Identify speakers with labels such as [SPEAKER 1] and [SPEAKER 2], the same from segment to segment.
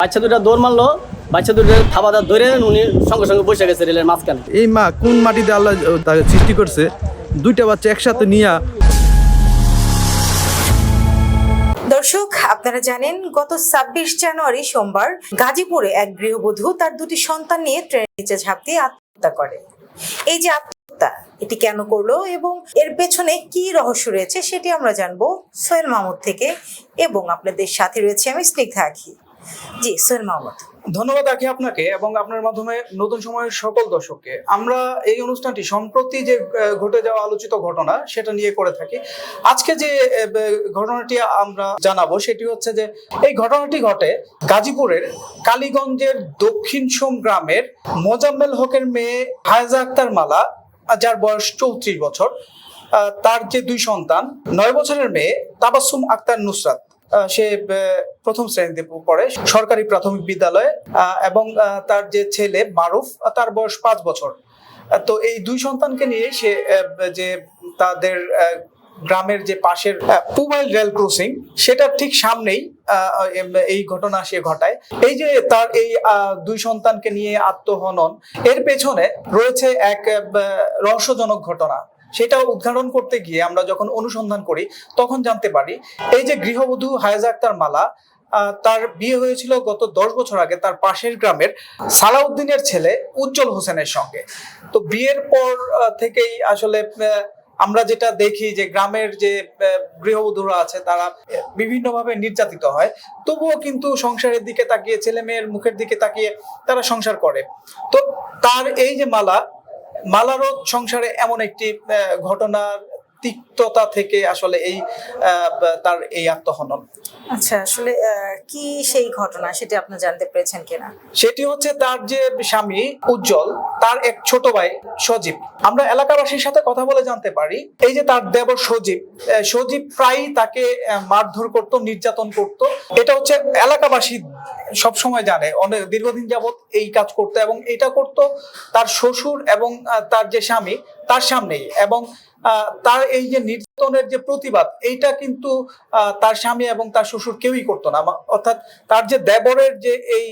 [SPEAKER 1] বাচ্চা দুটা দৌড় মারলো, বাচ্চা দুটো থাবাদার ধরে উনি সঙ্গে সঙ্গে বসে গেছে রেলের মাঝখানে।
[SPEAKER 2] এই মা কোন মাটিতে আল্লাহ তাকে সৃষ্টি করছে, দুইটা বাচ্চা একসাথে নিয়ে।
[SPEAKER 3] দর্শক, আপনারা জানেন গত ২৬ জানুয়ারি সোমবার গাজীপুরে এক গৃহবধূ তার দুটি সন্তান নিয়ে ট্রেনের নিচে ঝাঁপ দিয়ে আত্মহত্যা করে। এই যে আত্মহত্যা, এটি কেন করলো এবং এর পেছনে কি রহস্য রয়েছে সেটি আমরা জানবো সোহেল মাহমুদ থেকে, এবং আপনাদের সাথে রয়েছে আমি স্নিগ্ধা আখি। জি সোহেল মাহমুদ,
[SPEAKER 4] ধন্যবাদ আখি আপনাকে এবং আপনার মাধ্যমে নতুন সময়ের সকল দর্শককে। আমরা এই অনুষ্ঠানটি সম্প্রতি যে ঘটে যাওয়া আলোচিত ঘটনা সেটা নিয়ে করে থাকি। আজকে যে ঘটনাটি আমরা জানাবো সেটি হচ্ছে যে এই ঘটনাটি ঘটে গাজীপুরের কালীগঞ্জের দক্ষিণ সোম গ্রামের মোজাম্মেল হকের মেয়ে হায়েজা আক্তার মালা, যার বয়স ৩৪ বছর। তার যে দুই সন্তান, ৯ বছরের মেয়ে তাবাসসুম আক্তার নুসরাত, সে প্রথম শ্রেণীতে পড়ে সরকারি প্রাথমিক বিদ্যালয়ে, এবং তার যে ছেলে মারুফ, তার বয়স ৫ বছর। তো এই দুই সন্তানকে নিয়ে সে যে তাদের গ্রামের যে পাশের পুবাইল রেল ক্রসিং, সেটার ঠিক সামনেই এই ঘটনা সে ঘটায়। এই যে তার এই দুই সন্তানকে নিয়ে আত্মহনন, এর পেছনে রয়েছে এক রহস্যজনক ঘটনা। সেটা উদ্ঘাটন করতে গিয়ে আমরা যখন অনুসন্ধান করি তখন জানতে পারি এই যে গৃহবধূ হায়েজা আক্তার মালা, তার বিয়ে হয়েছিল গত ১০ বছর আগে তার পাশের গ্রামের সালাউদ্দিনের ছেলে উজ্জ্বল হোসেনের সঙ্গে। তো বিয়ের পর থেকেই আসলে আমরা যেটা দেখি যে গ্রামের যে গৃহবধূরা আছে তারা বিভিন্নভাবে নির্যাতিত হয়, তবুও কিন্তু সংসারের দিকে তাকিয়ে, ছেলে মেয়ের মুখের দিকে তাকিয়ে তারা সংসার করে। তো তার এই যে মালারও সংসারে এমন একটি ঘটনার তিক্ততা থেকে আসলে এই তার এই আত্মহনন।
[SPEAKER 3] আচ্ছা, আসলে কি সেই ঘটনা সেটি আপনি জানতে পেরেছেন কিনা?
[SPEAKER 4] সেটি হচ্ছে তার যে স্বামী উজ্জ্বল, তার এক ছোট ভাই সজীব। আমরা এলাকাবাসীর সাথে কথা বলে জানতে পারি এই যে তার দেবর সজীব প্রায়ই তাকে মারধর করত, নির্যাতন করত। এটা হচ্ছে এলাকাবাসী সব সময় জানে, অনেক দীর্ঘদিন যাবত এই কাজ করতো, এবং এটা করত তার শ্বশুর এবং তার যে স্বামী তার সামনেই। এবং তার এই যে নির্যাতনের যে প্রতিবাদ, এইটা কিন্তু তার স্বামী এবং তার শ্বশুর কেউই করতো না। অর্থাৎ তার যে দেবরের যে এই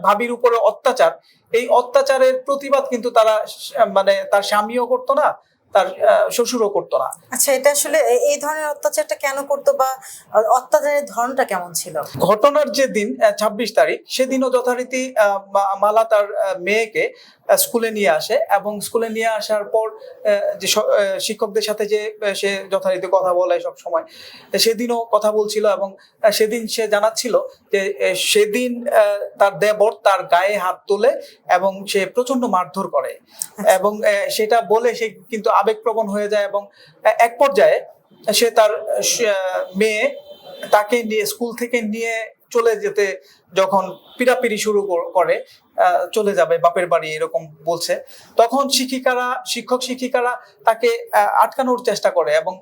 [SPEAKER 4] ভাবির উপরে অত্যাচার, এই অত্যাচারের প্রতিবাদ কিন্তু তারা মানে তার স্বামীও করতো না, তার শ্বশুরও করতো না।
[SPEAKER 3] আচ্ছা, এটা আসলে এই ধরনের অত্যাচারটা কেন করতো বা অত্যাচারের ধরনটা কেমন ছিল?
[SPEAKER 4] ঘটনার যে দিন ২৬ তারিখ, সেদিনও যথারীতি মালা তার মেয়েকে স্কুলে নিয়ে আসে, এবং স্কুলে নিয়ে আসার পর যে শিক্ষকদের সাথে যে সে যথারীতি কথা বলে সব সময়, সেদিনও কথা বলছিল। এবং সেদিন সে জানাচ্ছিল যে সেদিন তার দেবর তার গায়ে হাত তোলে এবং সে প্রচন্ড মারধর করে, এবং সেটা বলে সে কিন্তু আবেগপ্রবণ হয়ে যায়। এবং এক পর্যায়ে সে তার মেয়ে তাকে নিয়ে স্কুল থেকে নিয়ে চলে যেতে যখন পিড়াপিড়ি শুরু করে, চলে যাবে বাপের বাড়ি এরকম বলছে, তখন শিক্ষক শিক্ষিকারা তাকে আটকানোর চেষ্টা করে এবং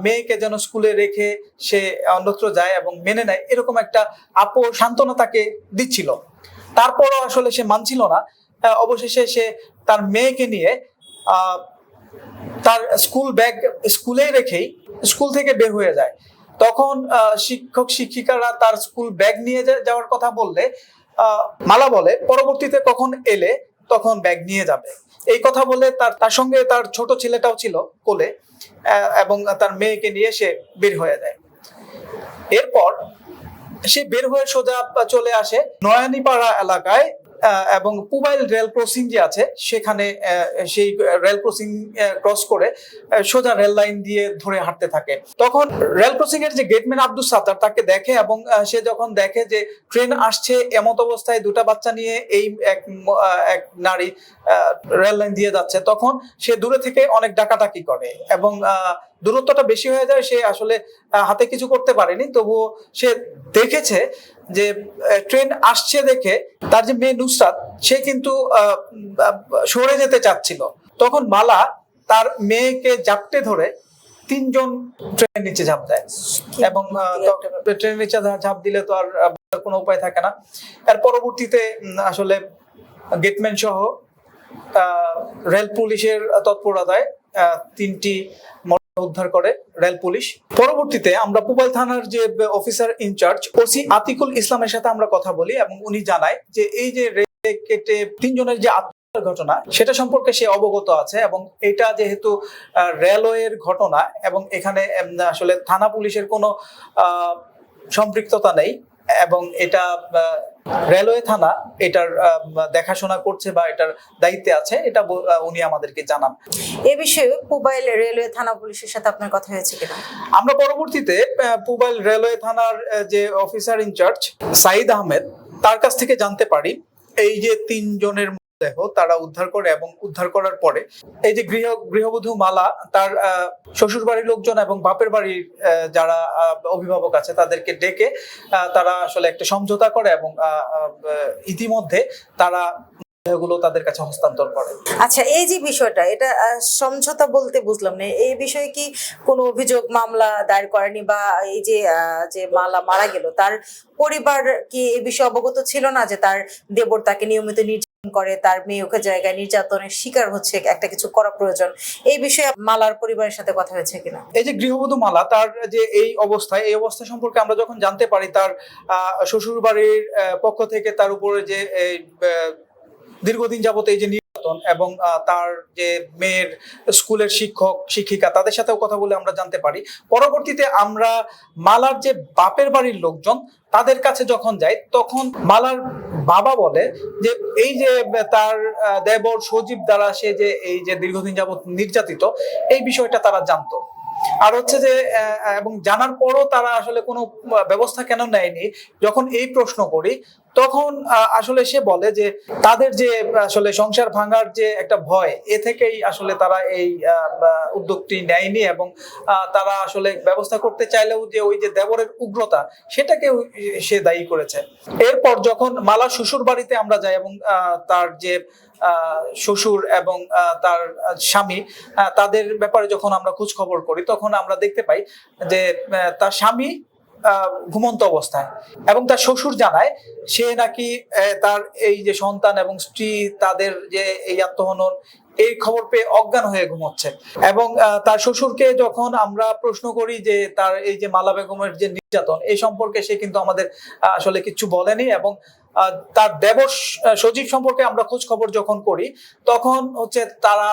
[SPEAKER 4] মেয়েকে যেন স্কুলে রেখে সে অন্যত্র যায় এবং মেনে নেয়, এরকম একটা সান্ত্বনা তাকে দিচ্ছিল। তারপরও আসলে সে মানছিল না। অবশেষে সে তার মেয়েকে নিয়ে তার স্কুল ব্যাগ স্কুলে রেখেই স্কুল থেকে বের হয়ে যায়। তখন শিক্ষক শিক্ষিকারা তার স্কুল ব্যাগ নিয়ে যাওয়ার কথা বললে মালা বলে পরবর্তীতে কখন এলে তখন ব্যাগ নিয়ে যাবে, এই কথা বলে তার সঙ্গে তার ছোট ছেলেটাও ছিল কোলে, এবং তার মেয়েকে নিয়ে সে বের হয়ে যায়। এরপর সে বের হয়ে সোজা চলে আসে নয়ানীপাড়া এলাকায়, এবং পুবাইল রেল ক্রসিং যে আছে সেখানে সেই রেল ক্রসিং ক্রস করে সোজা রেল লাইন দিয়ে ধরে হাঁটতে থাকে। তখন রেল ক্রসিং এর যে গেটম্যান আব্দুল সাত্তার তাকে দেখে, এবং সে যখন দেখে যে ট্রেন আসছে, এমত অবস্থায় দুটা বাচ্চা নিয়ে এই এক নারী রেল লাইন দিয়ে যাচ্ছে, তখন সে দূরে থেকে অনেক ডাকাডাকি করে, এবং দূরত্বটা বেশি হয়ে যায়। সে আসলে হাতে কিছু করতে পারেনি, তবুও সে দেখেছে যে ট্রেন আসছে দেখে তার যে মেয়ে নুসরাত, সে কিন্তু সরে যেতে চাচ্ছিল। তখন মালা তার মেয়েকে জাপটে ধরে ৩ জন ট্রেনের নিচে ঝাঁপ দেয়, এবং ট্রেনের নিচে ঝাঁপ দিলে তো আর কোনো উপায় থাকে না। এর পরবর্তীতে আসলে গেটম্যান সহ রেল পুলিশের তৎপরতায় 3টি মরদেহ উদ্ধার করে রেল পুলিশ। পরবর্তীতে আমরা পুবাইল থানার যে অফিসার ইনচার্জ ওসি আতিকুল ইসলামের সাথে আমরা কথা বলি এবং উনি জানায় যে এই যে রেলে কেটে 3 জনের যে ঘটনা সেটা সম্পর্কে সে অবগত আছে এবং এটা যেহেতু রেলওয়ের ঘটনা এবং এখানে আসলে থানা পুলিশের কোনো সম্পৃক্ততা নেই এবং এটা রেলওয়ে থানা এটার দেখাশোনা করছে বা এটার দায়িত্বে আছে, এটা উনি আমাদেরকে জানান।
[SPEAKER 3] এ বিষয়ে পুবাইল রেলওয়ে থানা পুলিশের সাথে আপনার কথা হয়েছে কিনা?
[SPEAKER 4] আমরা পরবর্তীতে পুবাইল রেলওয়ে থানার যে অফিসার ইনচার্জ সাইদ আহমেদ তার কাছ থেকে জানতে পারি এই যে 3 জনের দেহ তারা উদ্ধার করে এবং উদ্ধার করার পরে এই যে গৃহবধূ মালা তার শ্বশুর বাড়ির লোকজন এবং বাপের বাড়ির যারা অভিভাবক আছে তাদেরকে ডেকে তারা আসলে একটা সমঝোতা করে এবং ইতিমধ্যে তারা দেহগুলো তাদের কাছে হস্তান্তর করে।
[SPEAKER 3] আচ্ছা, এই যে বিষয়টা, এটা সমঝোতা বলতে বুঝলাম না, এই বিষয়ে কি কোনো অভিযোগ মামলা দায়ের করেনি বা এই যে যে মালা মারা গেল তার পরিবার কি এই বিষয়ে অবগত ছিল না যে তার দেবর তাকে নিয়মিত নির্যাতন করে, তার মেয়ে ওকে জায়গায় নির্যাতনের শিকার হচ্ছে, একটা কিছু করা প্রয়োজন, এই বিষয়ে মালার পরিবারের সাথে কথা হয়েছে কিনা?
[SPEAKER 4] এই যে গৃহবধূ মালা তার যে এই অবস্থা সম্পর্কে আমরা যখন জানতে পারি তার শ্বশুর বাড়ির পক্ষ থেকে তার উপরে যে দীর্ঘদিন যাবত এই যে নির্যাতন এবং তার যে মেয়ের স্কুলের শিক্ষক শিক্ষিকা তাদের সাথেও কথা বলে আমরা জানতে পারি। পরবর্তীতে আমরা মালার যে বাপের বাড়ির লোকজন তাদের কাছে যখন যাই তখন মালার বাবা বলে যে এই যে তার দেবর সজীব দ্বারা সে যে এই যে দীর্ঘদিন যাবত নির্যাতিত এই বিষয়টা তারা জানতো। আর হচ্ছে যে এবং জানার পরও তারা আসলে কোনো ব্যবস্থা কেন নেয়নি, যখন এই প্রশ্ন করি তখন আসলে সে বলে যে তাদের যে আসলে সংসার ভাঙার যে একটা ভয় এ থেকেই আসলে তারা এই উদ্যোগটি নেয়নি এবং তারা আসলে ব্যবস্থা করতে চাইলেও যে ওই যে দেবরের উগ্রতা সেটাকে সে দায়ী করেছে। এরপর যখন মালা শ্বশুর বাড়িতে আমরা যাই এবং তার যে শ্বশুর এবং তার স্বামী তাদের ব্যাপারে যখন আমরা খোঁজ খবর করি তখন আমরা দেখতে পাই যে তার স্বামী ঘুমন্ত অবস্থায় এবং তার শ্বশুর জানায় সে নাকি তার এই যে সন্তান এবং স্ত্রী তাদের যে এই আত্মহনন এই খবর পেয়ে অজ্ঞান হয়ে ঘুমোচ্ছে এবং তার শ্বশুরকে যখন আমরা প্রশ্ন করি যে তার এই যে মালা বেগমের যে নির্যাতন এই সম্পর্কে সে কিন্তু আমাদের আসলে কিছু বলেনি এবং তার দেবর সজীব সম্পর্কে আমরা খোঁজ খবর যখন করি তখন হচ্ছে তারা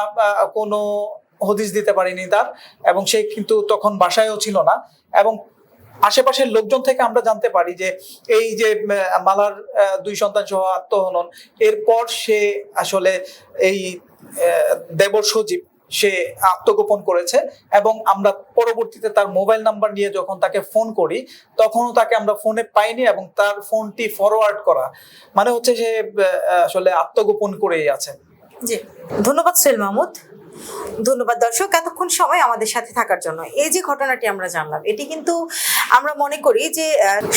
[SPEAKER 4] কোনো হদিস দিতে পারেনি তার এবং সে কিন্তু তখন বাসায়ও ছিল না এবং আশেপাশের লোকজন থেকে আমরা জানতে পারি যে এই যে মালার 2 সন্তান সহ আত্মহনন এরপর সে আসলে এই দেবর সজীব সে আত্মগোপন করেছে এবং আমরা পরবর্তীতে তার মোবাইল নাম্বার নিয়ে যখন তাকে ফোন করি তখনও তাকে আমরা ফোনে পাইনি এবং তার ফোনটি ফরওয়ার্ড করা মানে হচ্ছে সে আসলে আত্মগোপন করেই আছে।
[SPEAKER 3] জি, ধন্যবাদ সোহেল মাহমুদ। ধন্যবাদ দর্শক এতক্ষণ সময় আমাদের সাথে থাকার জন্য। এই যে ঘটনাটি আমরা জানলাম এটি কিন্তু আমরা মনে করি যে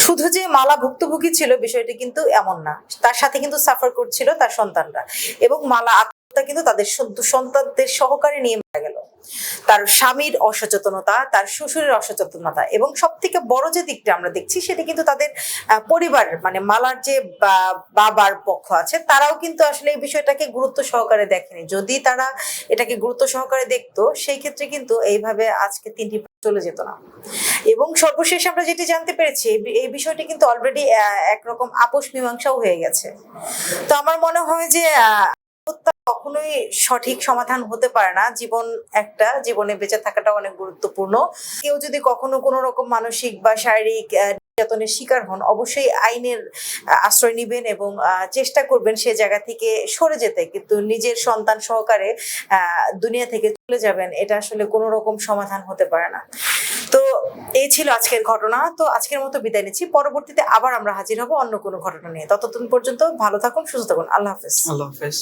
[SPEAKER 3] শুধু যে মালা ভুক্তভোগী ছিল বিষয়টি কিন্তু এমন না, তার সাথে কিন্তু সাফার করছিল তার সন্তানরা এবং মালা আত্মহত্যা কিন্তু তাদের সন্তানদের সহকারে নিয়ে মারা গেল। তার স্বামীর অসচেতনতা, তার শ্বশুরের অসচেতনতা এবং সব থেকে বড় যে দিকটা আমরা দেখছি সেটা কিন্তু তাদের পরিবার মানে মালার যে বাবার পক্ষ আছে তারাও কিন্তু আসলে এই বিষয়টাকে গুরুত্ব সহকারে দেখেনি। যদি তারা এটাকে গুরুত্ব সহকারে দেখতো সেই ক্ষেত্রে কিন্তু এইভাবে আজকে 3টি চলে যেত না। এবং সর্বশেষ আমরা যেটি জানতে পেরেছি এই বিষয়টি কিন্তু অলরেডি একরকম আপোষ মীমাংসাও হয়ে গেছে। তো আমার মনে হয় যে কখনোই সঠিক সমাধান হতে পারে না। জীবনে বেঁচে থাকাটা অনেক গুরুত্বপূর্ণ। কেউ যদি কখনো কোনো রকম মানসিক বা শারীরিক নির্যাতনের শিকার হন অবশ্যই আইনের আশ্রয় নেবেন এবং চেষ্টা করবেন সে জায়গা থেকে সরে যেতে, কিন্তু নিজের সন্তান সহকারে দুনিয়া থেকে চলে যাবেন এটা আসলে কোনো রকম সমাধান হতে পারে না। তো এই ছিল আজকের ঘটনা। তো আজকের মতো বিদায় নিচ্ছি, পরবর্তীতে আবার আমরা হাজির হব অন্য কোনো ঘটনা নিয়ে। ততক্ষণ পর্যন্ত ভালো থাকুন, সুস্থ থাকুন। আল্লাহ হাফেজ।
[SPEAKER 4] আল্লাহ হাফেজ।